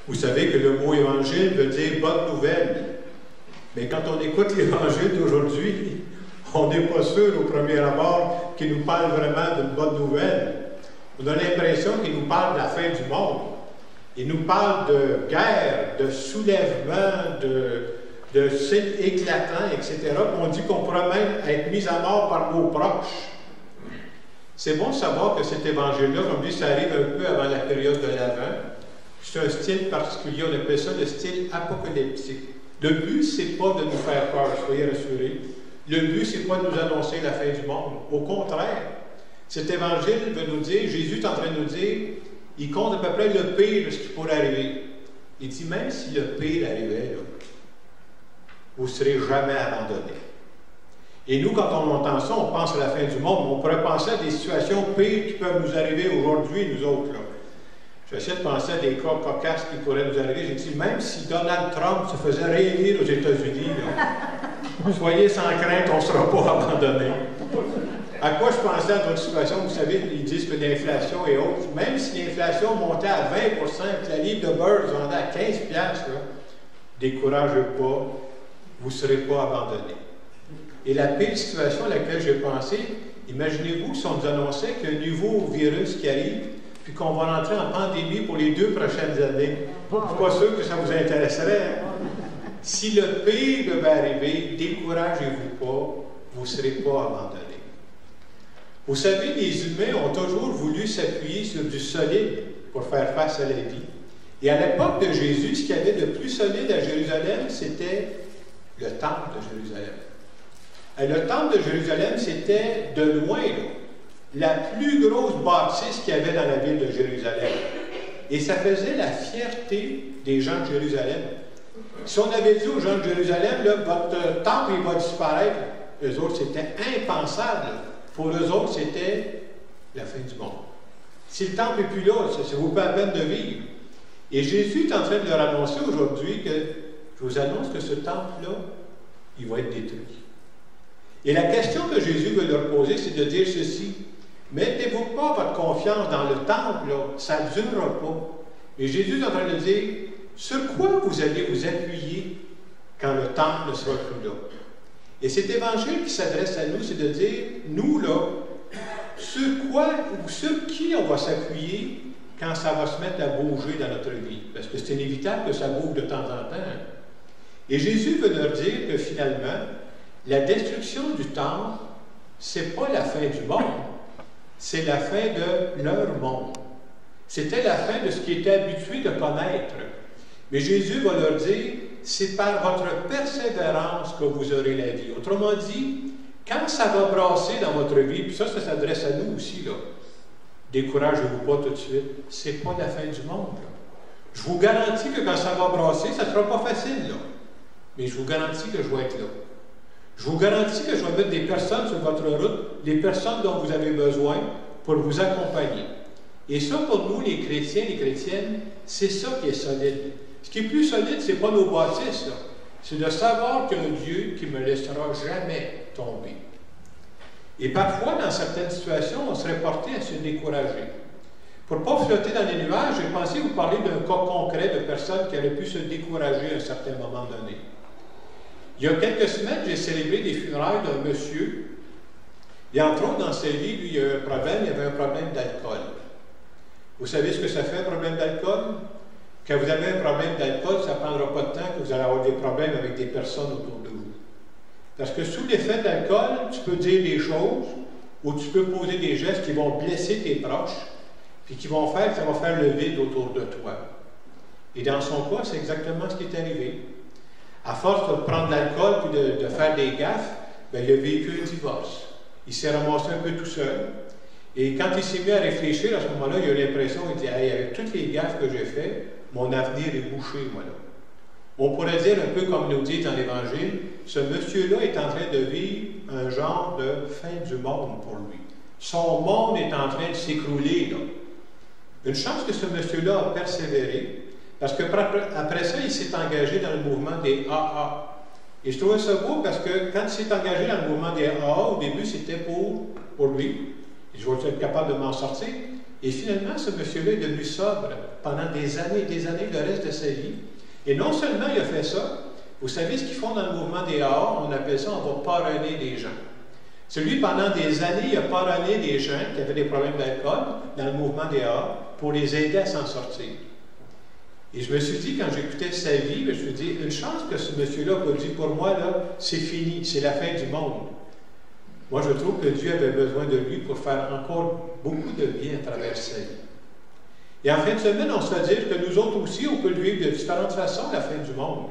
Vous savez que le mot évangile veut dire bonne nouvelle. Mais quand on écoute l'évangile d'aujourd'hui, on n'est pas sûr au premier abord qu'il nous parle vraiment d'une bonne nouvelle. On a l'impression qu'il nous parle de la fin du monde. Il nous parle de guerre, de soulèvement, de signes éclatants, etc. On dit qu'on pourrait même être mis à mort par nos proches. C'est bon de savoir que cet évangile-là, comme dit, ça arrive un peu avant la période de l'Avent. C'est un style particulier, on appelle ça le style apocalyptique. Le but, c'est pas de nous faire peur, soyez rassurés. Le but, c'est pas de nous annoncer la fin du monde. Au contraire, cet évangile veut nous dire, Jésus est en train de nous dire, il compte à peu près le pire de ce qui pourrait arriver. Il dit, même si le pire arrivait, là, vous ne serez jamais abandonnés. Et nous, quand on entend ça, on pense à la fin du monde. On pourrait penser à des situations pires qui peuvent nous arriver aujourd'hui, nous autres. Là. J'essaie de penser à des cas cocasses qui pourraient nous arriver. J'ai dit, même si Donald Trump se faisait réélire aux États-Unis, soyez sans crainte, on ne sera pas abandonnés. À quoi je pensais dans d'autres situations? Vous savez, ils disent que l'inflation est haute. Même si l'inflation montait à 20 et que la livre de beurre se vendait à 15 $, découragez pas, vous ne serez pas abandonnés. Et la pire situation à laquelle j'ai pensé, imaginez-vous si on nous annonçait qu'il y a un nouveau virus qui arrive, puis qu'on va rentrer en pandémie pour les 2 prochaines années. Je ne suis pas sûr que ça vous intéresserait. Si le pire devait arriver, découragez-vous pas, vous ne serez pas abandonnés. Vous savez, les humains ont toujours voulu s'appuyer sur du solide pour faire face à la vie. Et à l'époque de Jésus, ce qu'il y avait de plus solide à Jérusalem, c'était le temple de Jérusalem. Et le temple de Jérusalem, c'était de loin la plus grosse bâtisse qu'il y avait dans la ville de Jérusalem. Et ça faisait la fierté des gens de Jérusalem. Si on avait dit aux gens de Jérusalem, là, votre temple il va disparaître, eux autres, c'était impensable. Pour eux autres, c'était la fin du monde. Si le temple n'est plus là, ça vaut pas la peine de vivre. Et Jésus est en train de leur annoncer aujourd'hui que, je vous annonce que ce temple-là, il va être détruit. Et la question que Jésus veut leur poser, c'est de dire ceci. Mettez-vous pas votre confiance dans le temple, là, ça ne durera pas. Et Jésus est en train de dire, sur quoi vous allez vous appuyer quand le temple ne sera plus là? Et cet évangile qui s'adresse à nous, c'est de dire, nous, là, sur quoi ou sur qui on va s'appuyer quand ça va se mettre à bouger dans notre vie? Parce que c'est inévitable que ça bouge de temps en temps. Et Jésus veut leur dire que finalement, la destruction du temple, ce n'est pas la fin du monde, c'est la fin de leur monde. C'était la fin de ce qu'ils étaient habitués de connaître. Mais Jésus va leur dire, c'est par votre persévérance que vous aurez la vie. Autrement dit, quand ça va brasser dans votre vie, puis ça s'adresse à nous aussi, là, découragez-vous pas tout de suite, c'est pas la fin du monde. Là. Je vous garantis que quand ça va brasser, ça ne sera pas facile, là. Mais je vous garantis que je vais être là. Je vous garantis que je vais mettre des personnes sur votre route, des personnes dont vous avez besoin pour vous accompagner. Et ça, pour nous, les chrétiens, les chrétiennes, c'est ça qui est solide. Ce qui est plus solide, ce n'est pas nos bâtisses, là. C'est de savoir qu'il y a un Dieu qui ne me laissera jamais tomber. Et parfois, dans certaines situations, on serait porté à se décourager. Pour ne pas flotter dans les nuages, j'ai pensé vous parler d'un cas concret de personnes qui auraient pu se décourager à un certain moment donné. Il y a quelques semaines, j'ai célébré des funérailles d'un monsieur. Et entre autres, dans sa vie, lui, il y a un problème, il y avait un problème d'alcool. Vous savez ce que ça fait, un problème d'alcool? Quand vous avez un problème d'alcool, ça ne prendra pas de temps que vous allez avoir des problèmes avec des personnes autour de vous. Parce que sous l'effet d'alcool, tu peux dire des choses ou tu peux poser des gestes qui vont blesser tes proches puis qui vont faire que ça va faire le vide autour de toi. Et dans son cas, c'est exactement ce qui est arrivé. À force de prendre de l'alcool et de faire des gaffes, bien, il a vécu un divorce. Il s'est ramassé un peu tout seul. Et quand il s'est mis à réfléchir, à ce moment-là, il a l'impression, il dit, hey, avec toutes les gaffes que j'ai faites, mon avenir est bouché, moi, là. On pourrait dire un peu comme nous dit dans l'Évangile, ce monsieur-là est en train de vivre un genre de fin du monde pour lui. Son monde est en train de s'écrouler, là. Une chance que ce monsieur-là a persévéré, parce qu'après ça, il s'est engagé dans le mouvement des AA. Et je trouvais ça beau parce que quand il s'est engagé dans le mouvement des AA, au début, c'était pour lui. Je vais être capable de m'en sortir. Et finalement, ce monsieur-là est devenu sobre. pendant des années et des années, le reste de sa vie. Et non seulement il a fait ça, vous savez ce qu'ils font dans le mouvement des AA, on appelle ça, on va parrainer des gens. Celui, pendant des années, il a parrainé des gens qui avaient des problèmes d'alcool dans le mouvement des AA pour les aider à s'en sortir. Et je me suis dit, quand j'écoutais sa vie, je me suis dit, une chance que ce monsieur-là a dit, pour moi, là, c'est fini, c'est la fin du monde. Moi, je trouve que Dieu avait besoin de lui pour faire encore beaucoup de bien à travers sa vie. Et en fin de semaine, on se fait dire que nous autres aussi, on peut le vivre de différentes façons, la fin du monde.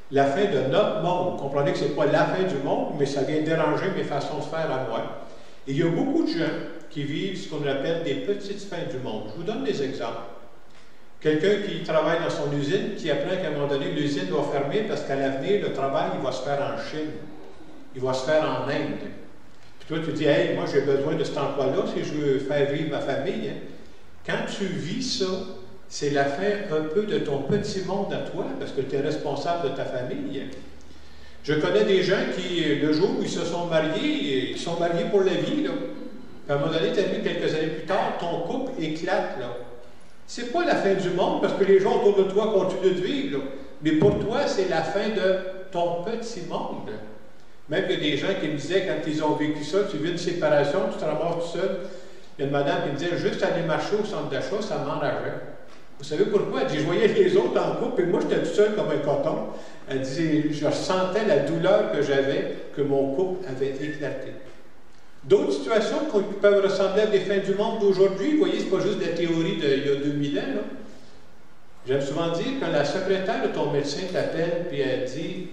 La fin de notre monde. Vous comprenez que ce n'est pas la fin du monde, mais ça vient déranger mes façons de faire à moi. Et il y a beaucoup de gens qui vivent ce qu'on appelle des petites fins du monde. Je vous donne des exemples. Quelqu'un qui travaille dans son usine, qui apprend qu'à un moment donné, l'usine va fermer parce qu'à l'avenir, le travail, il va se faire en Chine. Il va se faire en Inde. Puis toi, tu dis, « Hey, moi, j'ai besoin de cet emploi-là si je veux faire vivre ma famille. » Quand tu vis ça, c'est la fin un peu de ton petit monde à toi, parce que tu es responsable de ta famille. Je connais des gens qui, le jour où ils se sont mariés, ils sont mariés pour la vie, là. Puis à un moment donné, tu as vu quelques années plus tard, ton couple éclate, là. C'est pas la fin du monde, parce que les gens autour de toi continuent de vivre, là. Mais pour toi, c'est la fin de ton petit monde. Même il y a des gens qui me disaient, quand ils ont vécu ça, tu vis une séparation, tu te ramasses tout seul. Il y a une madame qui me disait, juste aller marcher au centre d'achat, ça m'enrageait. Vous savez pourquoi? Elle dit, je voyais les autres en couple, et moi, j'étais tout seul comme un coton. Elle dit, je ressentais la douleur que j'avais, que mon couple avait éclaté. D'autres situations qui peuvent ressembler à des fins du monde d'aujourd'hui, vous voyez, ce n'est pas juste des théories d'il y a 2000 ans. J'aime souvent dire, quand la secrétaire de ton médecin t'appelle, puis elle dit,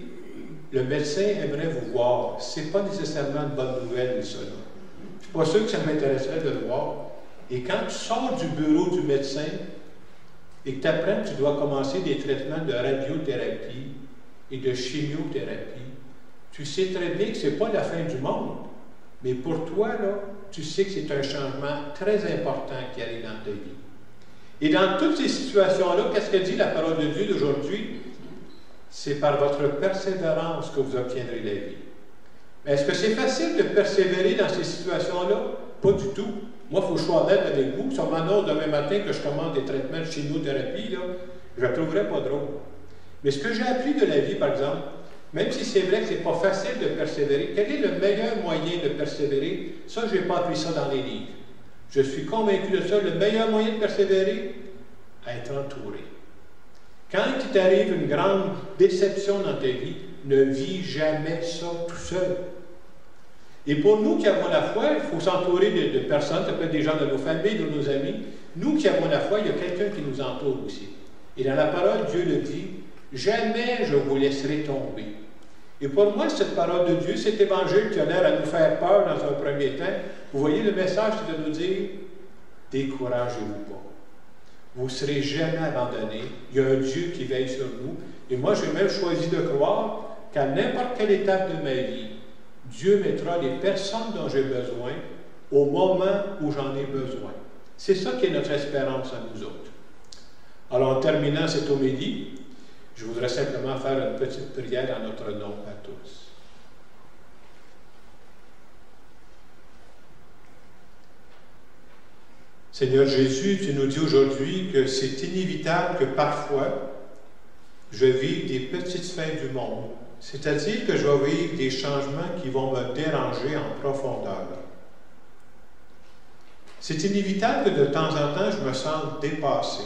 le médecin aimerait vous voir, ce n'est pas nécessairement une bonne nouvelle, ça. Je ne suis pas sûr que ça m'intéresserait de le voir. Et quand tu sors du bureau du médecin, et que tu apprends que tu dois commencer des traitements de radiothérapie et de chimiothérapie, tu sais très bien que ce n'est pas la fin du monde. Mais pour toi, là, tu sais que c'est un changement très important qui arrive dans ta vie. Et dans toutes ces situations-là, qu'est-ce que dit la parole de Dieu d'aujourd'hui? C'est par votre persévérance que vous obtiendrez la vie. Mais est-ce que c'est facile de persévérer dans ces situations-là? Pas du tout. Moi, il faut que je sois honnête avec vous. Si on m'annonce demain matin que je commande des traitements de chimiothérapie, là, je ne le trouverais pas drôle. Mais ce que j'ai appris de la vie, par exemple, même si c'est vrai que ce n'est pas facile de persévérer, quel est le meilleur moyen de persévérer? Ça, je n'ai pas appris ça dans les livres. Je suis convaincu de ça. Le meilleur moyen de persévérer, être entouré. Quand il t'arrive une grande déception dans ta vie, ne vis jamais ça tout seul. Et pour nous qui avons la foi, il faut s'entourer de personnes, ça peut être des gens de nos familles, de nos amis. Nous qui avons la foi, il y a quelqu'un qui nous entoure aussi. Et dans la parole, Dieu le dit, « Jamais je vous laisserai tomber. » Et pour moi, cette parole de Dieu, cet évangile qui a l'air à nous faire peur dans un premier temps, vous voyez, le message, c'est de nous dire, « Découragez-vous pas. Vous ne serez jamais abandonnés. Il y a un Dieu qui veille sur nous. » Et moi, j'ai même choisi de croire qu'à n'importe quelle étape de ma vie, Dieu mettra les personnes dont j'ai besoin au moment où j'en ai besoin. C'est ça qui est notre espérance à nous autres. Alors, en terminant cette homélie, je voudrais simplement faire une petite prière en notre nom à tous. Seigneur Jésus, tu nous dis aujourd'hui que c'est inévitable que parfois, je vive des petites fins du monde. C'est-à-dire que je vais vivre des changements qui vont me déranger en profondeur. C'est inévitable que de temps en temps, je me sente dépassé.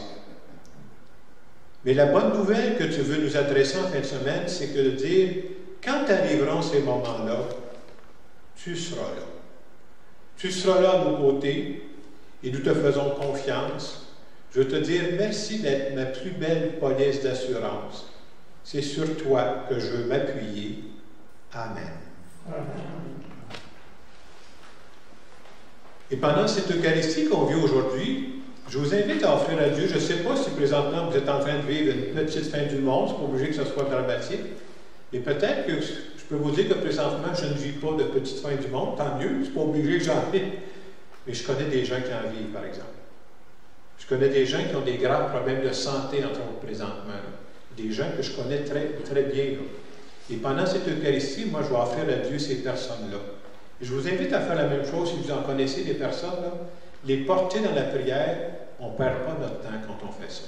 Mais la bonne nouvelle que tu veux nous adresser en fin de semaine, c'est que de dire, quand arriveront ces moments-là, tu seras là. Tu seras là à nos côtés et nous te faisons confiance. Je veux te dire merci d'être ma plus belle police d'assurance. C'est sur toi que je veux m'appuyer. Amen. Et pendant cette Eucharistie qu'on vit aujourd'hui, je vous invite à offrir à Dieu, je ne sais pas si présentement vous êtes en train de vivre une petite fin du monde, ce n'est pas obligé que ce soit dramatique, mais peut-être que je peux vous dire que présentement je ne vis pas de petite fin du monde, tant mieux, c'est pas obligé que j'en ai, mais je connais des gens qui en vivent, par exemple. Je connais des gens qui ont des graves problèmes de santé, entre autres, présentement. Des gens que je connais très, très bien. Là. Et pendant cette Eucharistie, moi, je vais offrir à Dieu ces personnes-là. Je vous invite à faire la même chose si vous en connaissez des personnes, là, les porter dans la prière on ne perd pas notre temps quand on fait ça.